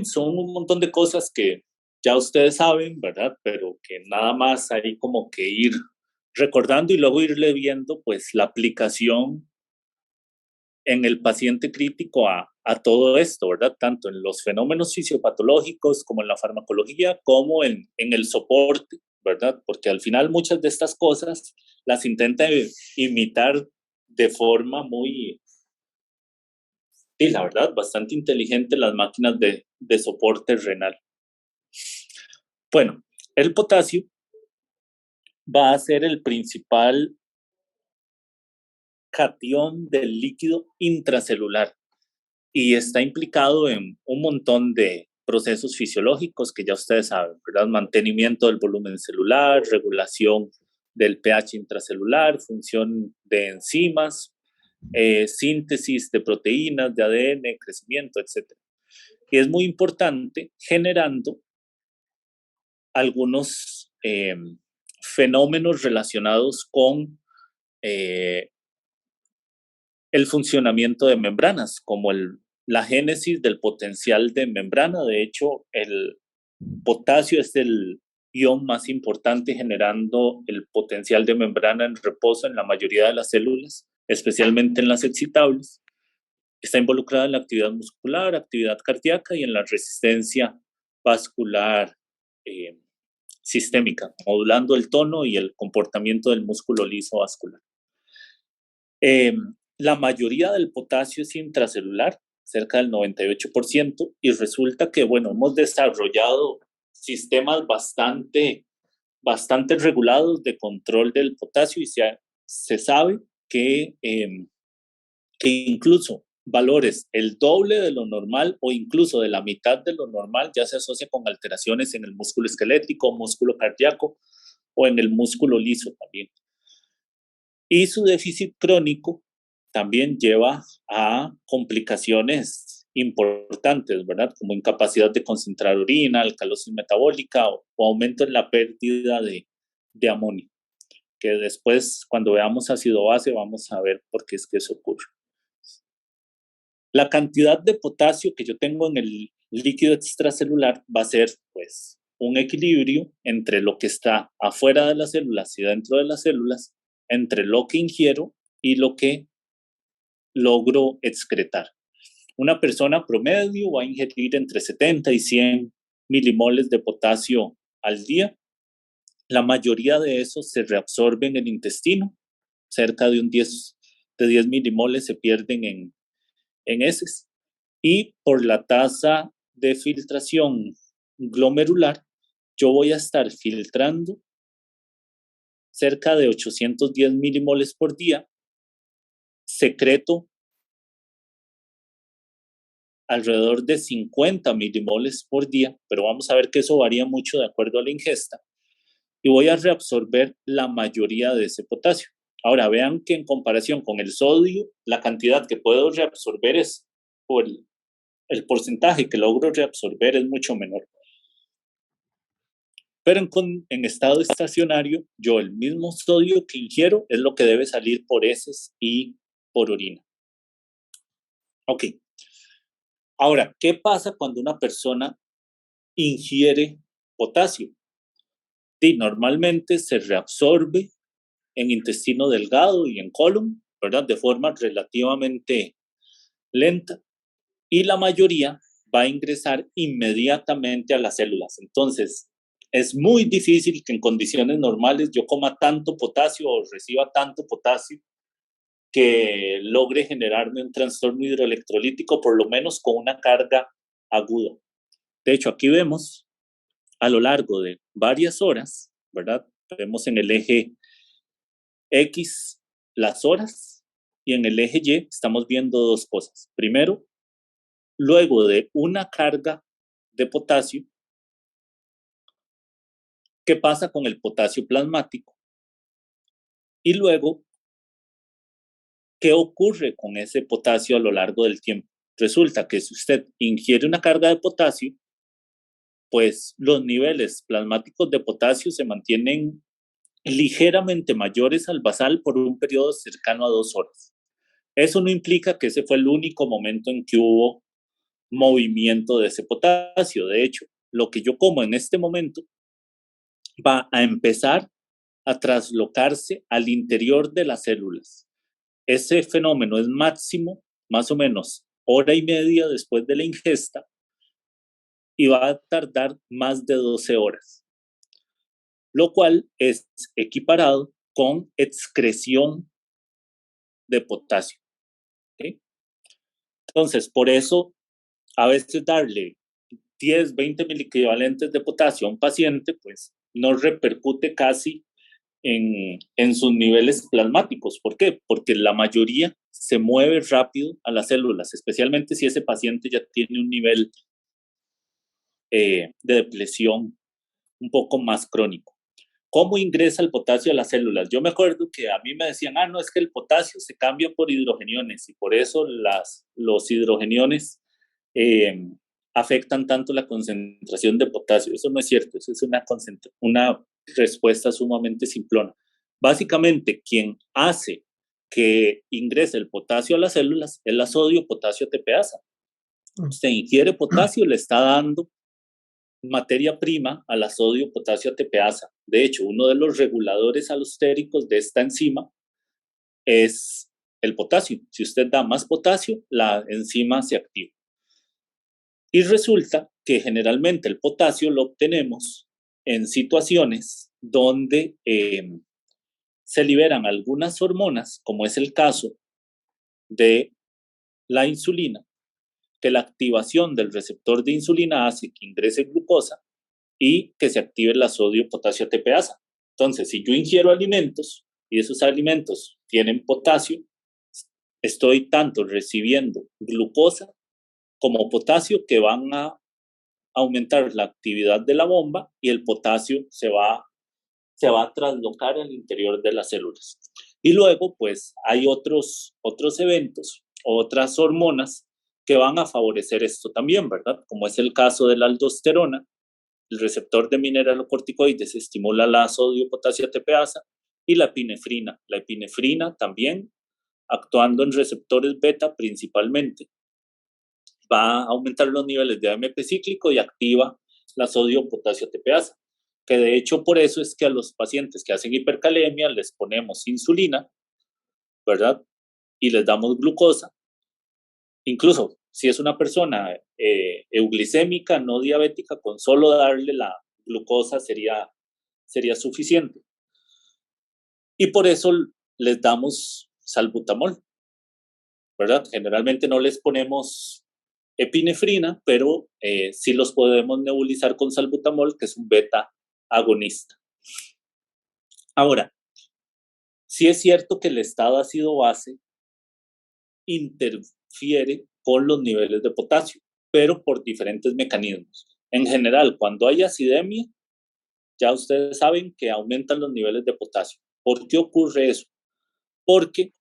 son un montón de cosas que ya ustedes saben, ¿verdad? Pero que nada más hay como que ir recordando y luego irle viendo pues la aplicación en el paciente crítico a todo esto, ¿verdad? Tanto en los fenómenos fisiopatológicos como en la farmacología, como en el soporte, ¿verdad? Porque al final muchas de estas cosas las intenta imitar de forma muy, sí, la verdad, bastante inteligente las máquinas de soporte renal. Bueno, el potasio va a ser el principal catión del líquido intracelular y está implicado en un montón de procesos fisiológicos que ya ustedes saben, ¿verdad? Mantenimiento del volumen celular, regulación del pH intracelular, función de enzimas, síntesis de proteínas, de ADN, crecimiento, etc. Y es muy importante generando algunos fenómenos relacionados con el funcionamiento de membranas, como la génesis del potencial de membrana. De hecho, el potasio es el ion más importante generando el potencial de membrana en reposo en la mayoría de las células, especialmente en las excitables. Está involucrada en la actividad muscular, actividad cardíaca y en la resistencia vascular sistémica, modulando el tono y el comportamiento del músculo liso vascular. La mayoría del potasio es intracelular, cerca del 98%, y resulta que, bueno, hemos desarrollado sistemas bastante regulados de control del potasio y se sabe que incluso valores el doble de lo normal o incluso de la mitad de lo normal ya se asocia con alteraciones en el músculo esquelético, músculo cardíaco o en el músculo liso también. Y su déficit crónico también lleva a complicaciones importantes, ¿verdad? Como incapacidad de concentrar orina, alcalosis metabólica o aumento en la pérdida de amonio, que después cuando veamos ácido base vamos a ver por qué es que eso ocurre. La cantidad de potasio que yo tengo en el líquido extracelular va a ser pues un equilibrio entre lo que está afuera de las células y dentro de las células, entre lo que ingiero y lo que logro excretar. Una persona promedio va a ingerir entre 70 y 100 milimoles de potasio al día. La mayoría de esos se reabsorben en el intestino, cerca de 10 milimoles se pierden en heces. Y por la tasa de filtración glomerular, yo voy a estar filtrando cerca de 810 milimoles por día, secreto alrededor de 50 milimoles por día, pero vamos a ver que eso varía mucho de acuerdo a la ingesta, y voy a reabsorber la mayoría de ese potasio. Ahora vean que en comparación con el sodio, la cantidad que puedo reabsorber es, o el porcentaje que logro reabsorber es mucho menor. Pero en estado estacionario, yo el mismo sodio que ingiero es lo que debe salir por heces y por orina. Ok. Ahora, ¿qué pasa cuando una persona ingiere potasio? Sí, normalmente se reabsorbe en intestino delgado y en colon, ¿verdad? De forma relativamente lenta, y la mayoría va a ingresar inmediatamente a las células. Entonces, es muy difícil que en condiciones normales yo coma tanto potasio o reciba tanto potasio que logre generarme un trastorno hidroelectrolítico, por lo menos con una carga aguda. De hecho, aquí vemos a lo largo de varias horas, ¿verdad? Vemos en el eje X las horas y en el eje Y estamos viendo dos cosas. Primero, luego de una carga de potasio, ¿qué pasa con el potasio plasmático? Y luego, ¿qué ocurre con ese potasio a lo largo del tiempo? Resulta que si usted ingiere una carga de potasio, pues los niveles plasmáticos de potasio se mantienen ligeramente mayores al basal por un periodo cercano a 2 horas. Eso no implica que ese fue el único momento en que hubo movimiento de ese potasio. De hecho, lo que yo como en este momento va a empezar a traslocarse al interior de las células. Ese fenómeno es máximo, más o menos, hora y media después de la ingesta y va a tardar más de 12 horas, lo cual es equiparado con excreción de potasio. ¿Okay? Entonces, por eso, a veces darle 10, 20 miliequivalentes de potasio a un paciente, pues no repercute casi en sus niveles plasmáticos. ¿Por qué? Porque la mayoría se mueve rápido a las células, especialmente si ese paciente ya tiene un nivel de depresión un poco más crónico. ¿Cómo ingresa el potasio a las células? Yo me acuerdo que a mí me decían, no, es que el potasio se cambia por hidrogeniones y por eso los hidrogeniones afectan tanto la concentración de potasio. Eso no es cierto, eso es una respuesta sumamente simplona. Básicamente, quien hace que ingrese el potasio a las células es la sodio-potasio ATPasa. Usted ingiere potasio, le está dando materia prima a la sodio-potasio ATPasa. De hecho, uno de los reguladores alostéricos de esta enzima es el potasio. Si usted da más potasio, la enzima se activa. Y resulta que generalmente el potasio lo obtenemos en situaciones donde se liberan algunas hormonas, como es el caso de la insulina, que la activación del receptor de insulina hace que ingrese glucosa y que se active la sodio-potasio ATPasa. Entonces, si yo ingiero alimentos y esos alimentos tienen potasio, estoy tanto recibiendo glucosa como potasio que van a aumentar la actividad de la bomba y el potasio se va a traslocar al interior de las células. Y luego, pues, hay otros eventos, otras hormonas que van a favorecer esto también, ¿verdad? Como es el caso de la aldosterona, el receptor de mineralocorticoides estimula la sodio-potasio ATPasa y la epinefrina. La epinefrina también, actuando en receptores beta principalmente, va a aumentar los niveles de AMP cíclico y activa la sodio-potasio ATPasa. Que de hecho por eso es que a los pacientes que hacen hipercalemia les ponemos insulina, ¿verdad? Y les damos glucosa. Incluso si es una persona euglicémica, no diabética, con solo darle la glucosa sería suficiente. Y por eso les damos salbutamol, ¿verdad? Generalmente no les ponemos epinefrina, pero sí los podemos nebulizar con salbutamol, que es un beta agonista. Ahora, sí es cierto que el estado ácido base interfiere con los niveles de potasio, pero por diferentes mecanismos. En general, cuando hay acidemia, ya ustedes saben que aumentan los niveles de potasio. ¿Por qué ocurre eso? Porque,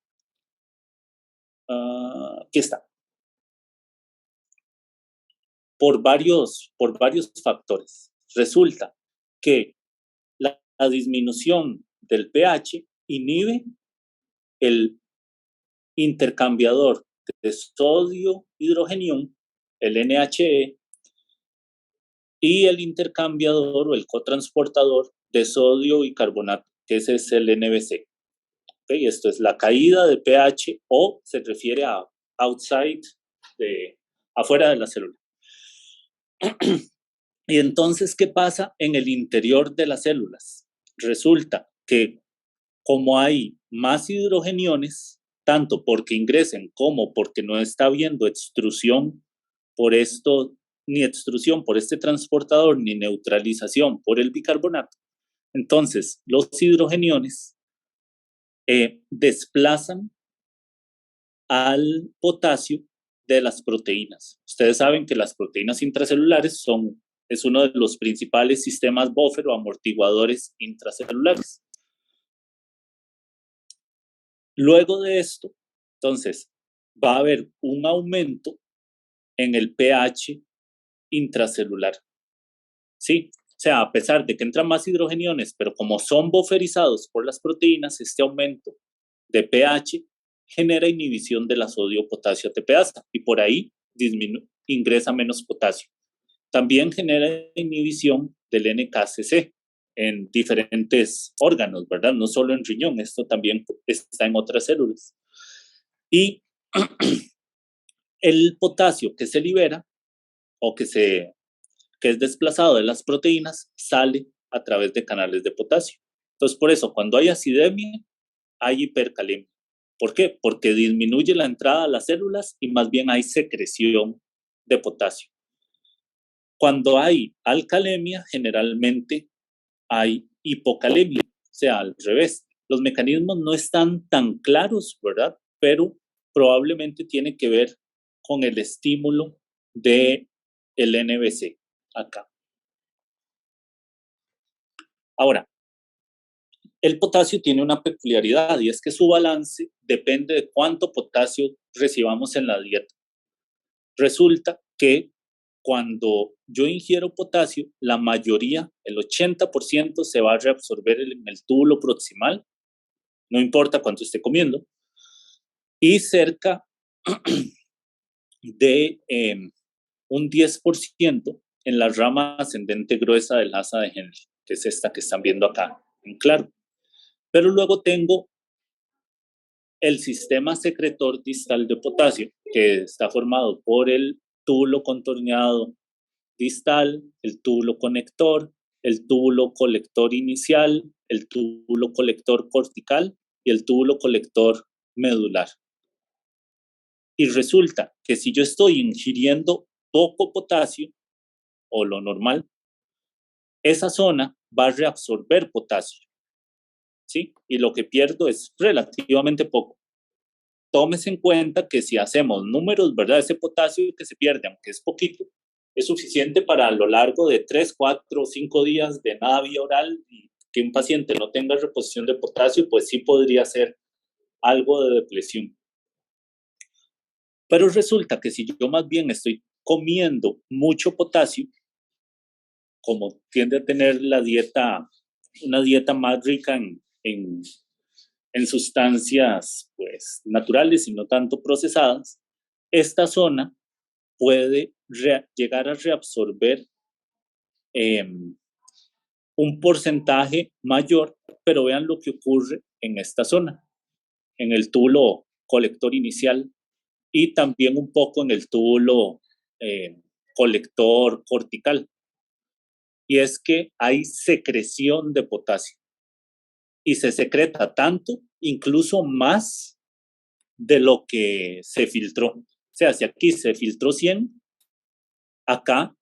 aquí está, por varios factores. Resulta que la disminución del pH inhibe el intercambiador de sodio-hidrogenión, el NHE, y el intercambiador o el cotransportador de sodio y carbonato, que ese es el NBC. ¿Okay? Esto es la caída de pH o se refiere a outside, afuera de la célula. Y entonces, ¿qué pasa en el interior de las células? Resulta que como hay más hidrogeniones, tanto porque ingresen como porque no está habiendo extrusión por esto, ni extrusión por este transportador, ni neutralización por el bicarbonato, entonces los hidrogeniones desplazan al potasio de las proteínas. Ustedes saben que las proteínas intracelulares es uno de los principales sistemas buffer o amortiguadores intracelulares. Luego de esto, entonces, va a haber un aumento en el pH intracelular. ¿Sí? O sea, a pesar de que entran más hidrogeniones, pero como son bufferizados por las proteínas, este aumento de pH genera inhibición de la sodio-potasio ATPasa y por ahí ingresa menos potasio. También genera inhibición del NKCC en diferentes órganos, ¿verdad? No solo en riñón, esto también está en otras células. Y el potasio que se libera o que es desplazado de las proteínas sale a través de canales de potasio. Entonces, por eso, cuando hay acidemia, hay hipercalemia. ¿Por qué? Porque disminuye la entrada a las células y más bien hay secreción de potasio. Cuando hay alcalemia, generalmente hay hipocalemia, o sea, al revés. Los mecanismos no están tan claros, ¿verdad? Pero probablemente tiene que ver con el estímulo del NBC acá. Ahora, el potasio tiene una peculiaridad y es que su balance depende de cuánto potasio recibamos en la dieta. Resulta que cuando yo ingiero potasio, la mayoría, el 80%, se va a reabsorber en el túbulo proximal, no importa cuánto esté comiendo, y cerca de un 10% en la rama ascendente gruesa del asa de Henle, que es esta que están viendo acá en claro. Pero luego tengo el sistema secretor distal de potasio, que está formado por el túbulo contorneado distal, el túbulo conector, el túbulo colector inicial, el túbulo colector cortical y el túbulo colector medular. Y resulta que si yo estoy ingiriendo poco potasio, o lo normal, esa zona va a reabsorber potasio, ¿sí? Y lo que pierdo es relativamente poco. Tómese en cuenta que si hacemos números, ¿verdad? Ese potasio que se pierde, aunque es poquito, es suficiente para a lo largo de 3, 4, 5 días de nada vía oral y que un paciente no tenga reposición de potasio, pues sí podría ser algo de depresión. Pero resulta que si yo más bien estoy comiendo mucho potasio, como tiende a tener la dieta, una dieta más rica en sustancias pues, naturales y no tanto procesadas, esta zona puede llegar a reabsorber un porcentaje mayor, pero vean lo que ocurre en esta zona, en el túbulo colector inicial y también un poco en el túbulo colector cortical. Y es que hay secreción de potasio y se secreta tanto, incluso más de lo que se filtró. O sea, si aquí se filtró 100, acá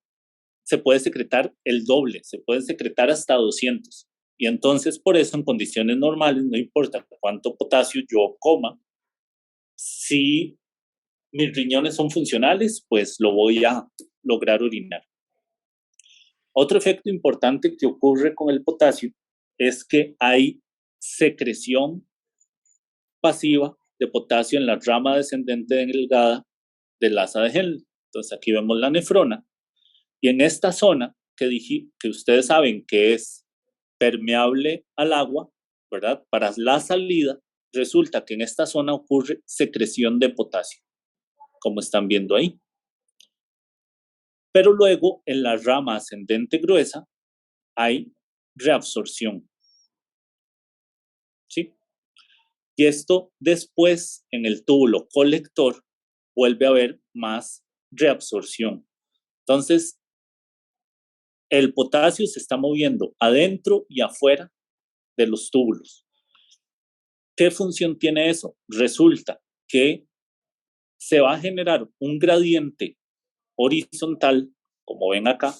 se puede secretar el doble, se puede secretar hasta 200. Y entonces, por eso, en condiciones normales, no importa cuánto potasio yo coma, si mis riñones son funcionales, pues lo voy a lograr orinar. Otro efecto importante que ocurre con el potasio es que hay secreción pasiva de potasio en la rama descendente delgada del asa de Henle. Entonces aquí vemos la nefrona y en esta zona que ustedes saben que es permeable al agua, ¿verdad? Para la salida, resulta que en esta zona ocurre secreción de potasio, como están viendo ahí. Pero luego en la rama ascendente gruesa hay reabsorción, ¿sí? Y esto después en el túbulo colector vuelve a haber más reabsorción. Entonces, el potasio se está moviendo adentro y afuera de los túbulos. ¿Qué función tiene eso? Resulta que se va a generar un gradiente horizontal, como ven acá,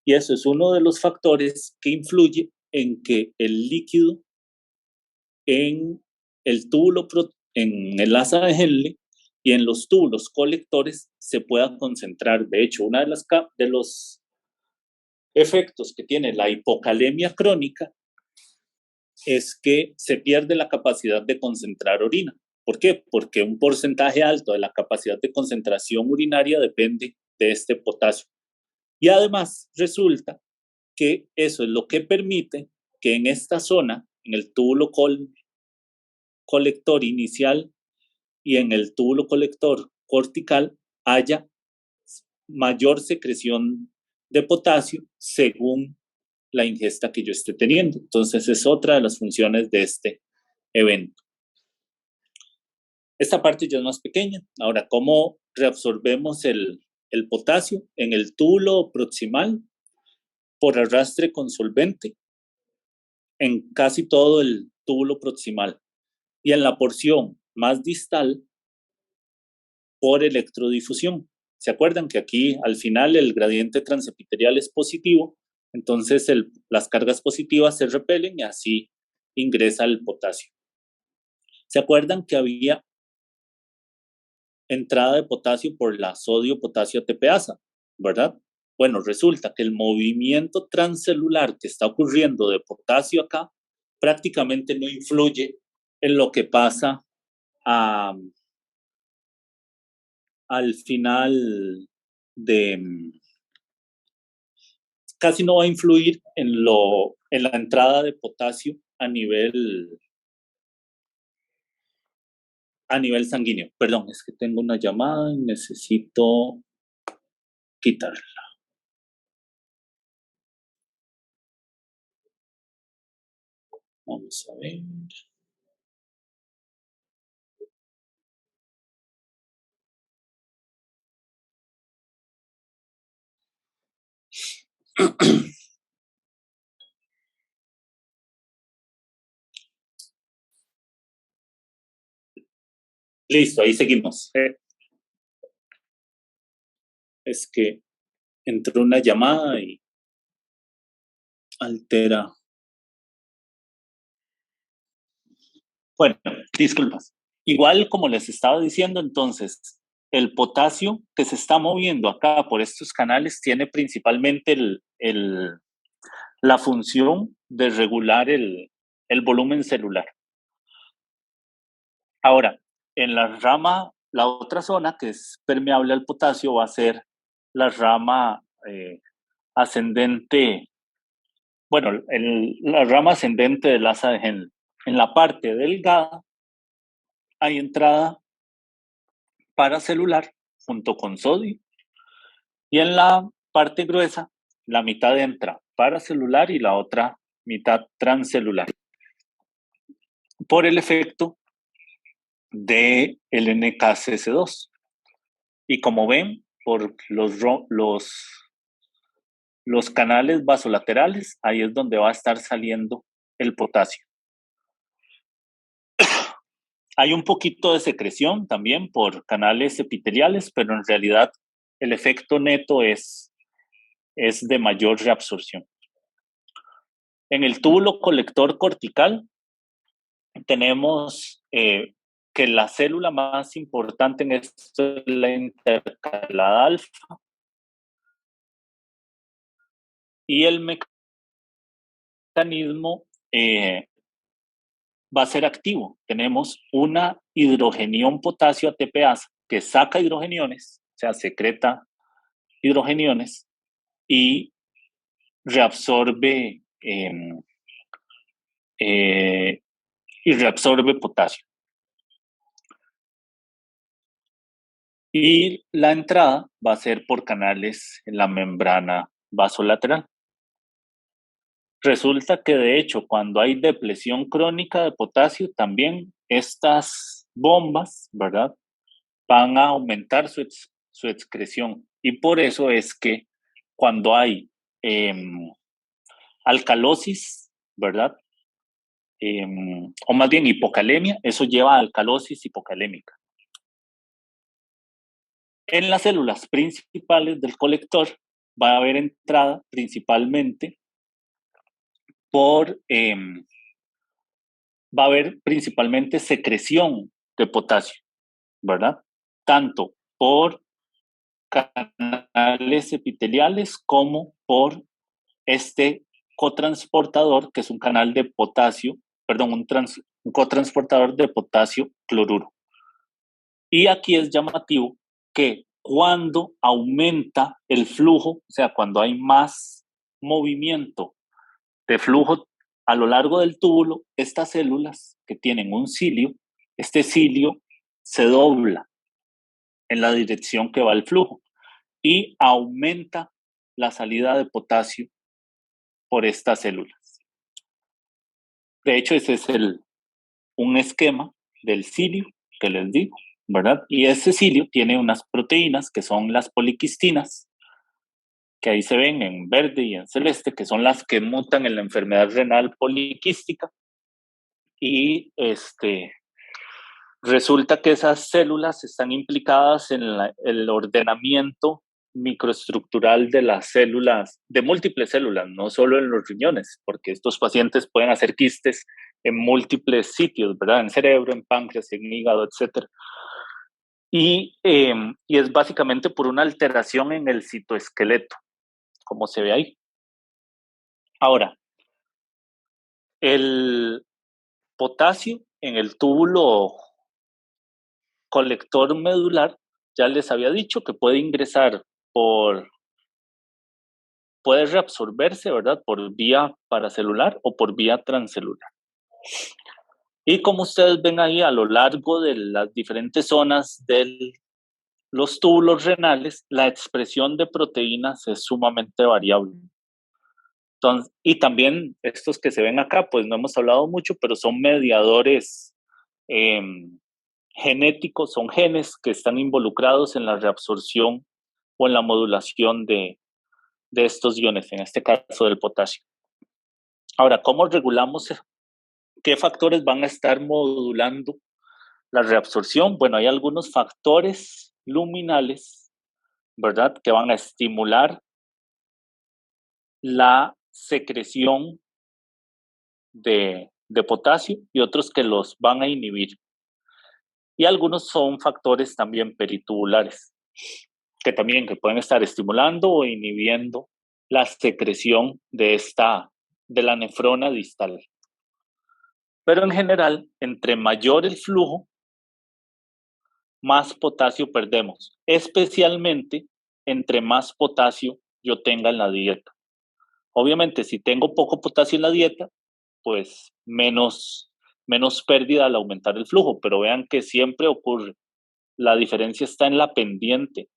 y eso es uno de los factores que influye en que el líquido en el túbulo, en el asa de Henle y en los túbulos colectores se pueda concentrar. De hecho, uno de los efectos que tiene la hipocalemia crónica es que se pierde la capacidad de concentrar orina. ¿Por qué? Porque un porcentaje alto de la capacidad de concentración urinaria depende de este potasio. Y además resulta que eso es lo que permite que en esta zona, en el túbulo colector inicial y en el túbulo colector cortical, haya mayor secreción de potasio según la ingesta que yo esté teniendo. Entonces es otra de las funciones de este evento. Esta parte ya es más pequeña. Ahora, ¿cómo reabsorbemos el potasio? En el túbulo proximal, por arrastre con solvente, en casi todo el túbulo proximal. Y en la porción más distal, por electrodifusión. ¿Se acuerdan que aquí al final el gradiente transepitelial es positivo? Entonces las cargas positivas se repelen y así ingresa el potasio. ¿Se acuerdan que había entrada de potasio por la sodio-potasio ATPasa, verdad? Bueno, resulta que el movimiento transcelular que está ocurriendo de potasio acá prácticamente no influye en lo que pasa al final casi no va a influir en la entrada de potasio a nivel sanguíneo. Perdón, es que tengo una llamada y necesito quitarla. Vamos a ver. Listo, ahí seguimos. Es que entró una llamada y altera. Bueno, disculpas. Igual como les estaba diciendo, entonces, el potasio que se está moviendo acá por estos canales tiene principalmente la función de regular el volumen celular. Ahora, en la rama, la otra zona que es permeable al potasio va a ser la rama ascendente, bueno, la rama ascendente del asa de Henle. En la parte delgada hay entrada paracelular junto con sodio y en la parte gruesa la mitad entra paracelular y la otra mitad transcelular por el efecto de el NKCS2. Y como ven, por los canales vasolaterales, ahí es donde va a estar saliendo el potasio. Hay un poquito de secreción también por canales epiteliales, pero en realidad el efecto neto es de mayor reabsorción. En el túbulo colector cortical tenemos que la célula más importante en esto es la intercalada alfa y el mecanismo va a ser activo. Tenemos una hidrogenión potasio ATPasa que saca hidrogeniones, o sea, secreta hidrogeniones y reabsorbe potasio. Y la entrada va a ser por canales en la membrana vasolateral. Resulta que de hecho cuando hay depresión crónica de potasio también estas bombas, ¿verdad?, van a aumentar su excreción y por eso es que cuando hay alcalosis, ¿verdad?, o más bien hipocalemia, eso lleva a alcalosis hipocalémica. En las células principales del colector va a haber entrada principalmente va a haber principalmente secreción de potasio, ¿verdad? Tanto por canales epiteliales como por este cotransportador, que es un canal de potasio, perdón, un cotransportador de potasio cloruro. Y aquí es llamativo que cuando aumenta el flujo, o sea, cuando hay más movimiento de flujo a lo largo del túbulo, estas células que tienen un cilio, este cilio se dobla en la dirección que va el flujo. y aumenta la salida de potasio por estas células. De hecho, ese es un esquema del cilio que les digo, ¿verdad? Y ese cilio tiene unas proteínas que son las poliquistinas, que ahí se ven en verde y en celeste, que son las que mutan en la enfermedad renal poliquística. Y resulta que esas células están implicadas en el ordenamiento microestructural de las células, de múltiples células, no solo en los riñones, porque estos pacientes pueden hacer quistes en múltiples sitios, ¿verdad? En cerebro, en páncreas, en hígado, etc. Y es básicamente por una alteración en el citoesqueleto, como se ve ahí. Ahora, el potasio en el túbulo colector medular, ya les había dicho que puede ingresar puede reabsorberse, ¿verdad? Por vía paracelular o por vía transcelular. Y como ustedes ven ahí a lo largo de las diferentes zonas de los túbulos renales, la expresión de proteínas es sumamente variable. Entonces, y también estos que se ven acá, pues no hemos hablado mucho, pero son mediadores genéticos, son genes que están involucrados en la reabsorción o en la modulación de estos iones, en este caso del potasio. Ahora, ¿cómo regulamos qué factores van a estar modulando la reabsorción? Bueno, hay algunos factores luminales, ¿verdad?, que van a estimular la secreción de potasio y otros que los van a inhibir. Y algunos son factores también peritubulares, que pueden estar estimulando o inhibiendo la secreción de la nefrona distal. Pero en general, entre mayor el flujo, más potasio perdemos, especialmente entre más potasio yo tenga en la dieta. Obviamente, si tengo poco potasio en la dieta, pues menos pérdida al aumentar el flujo, pero vean que siempre ocurre. La diferencia está en la pendiente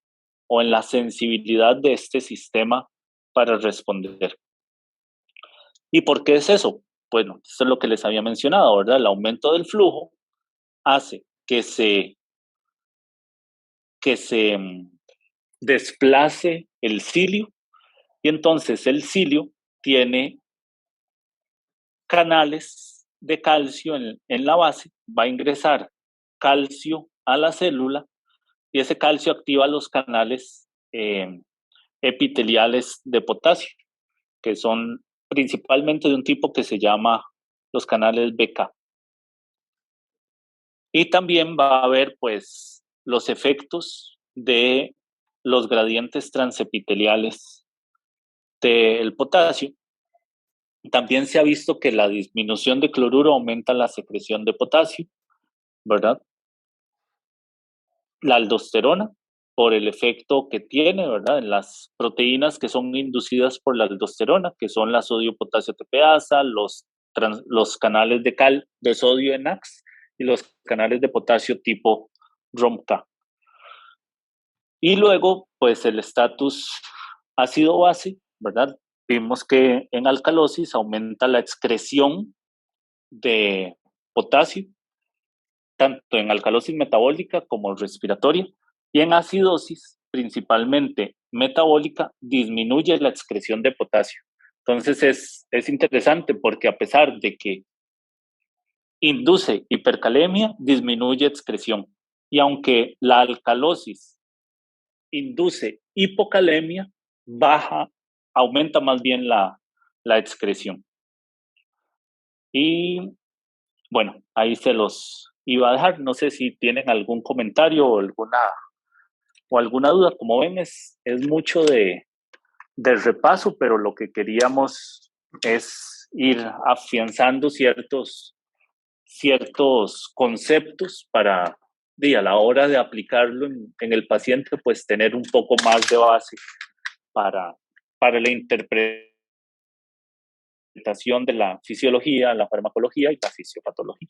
o en la sensibilidad de este sistema para responder. ¿Y por qué es eso? Bueno, eso es lo que les había mencionado, ¿verdad? El aumento del flujo hace que se desplace el cilio y entonces el cilio tiene canales de calcio en la base, va a ingresar calcio a la célula y ese calcio activa los canales epiteliales de potasio, que son principalmente de un tipo que se llama los canales BK. Y también va a haber pues los efectos de los gradientes transepiteliales del potasio. También se ha visto que la disminución de cloruro aumenta la secreción de potasio, ¿verdad? La aldosterona, por el efecto que tiene, ¿verdad?, en las proteínas que son inducidas por la aldosterona, que son la sodio-potasio tepeasa, los canales de sodio ENAX y los canales de potasio tipo ROMK. Y luego, pues el estatus ácido-base, ¿verdad? Vimos que en alcalosis aumenta la excreción de potasio, tanto en alcalosis metabólica como respiratoria, y en acidosis, principalmente metabólica, disminuye la excreción de potasio. Entonces es interesante porque a pesar de que induce hipercalemia, disminuye excreción. Y aunque la alcalosis induce hipocalemia, aumenta más bien la excreción. Y bueno, ahí se los iba a dejar. No sé si tienen algún comentario o alguna duda. Como ven, es mucho de repaso, pero lo que queríamos es ir afianzando ciertos conceptos para, a la hora de aplicarlo en el paciente, pues tener un poco más de base para la interpretación de la fisiología, la farmacología y la fisiopatología.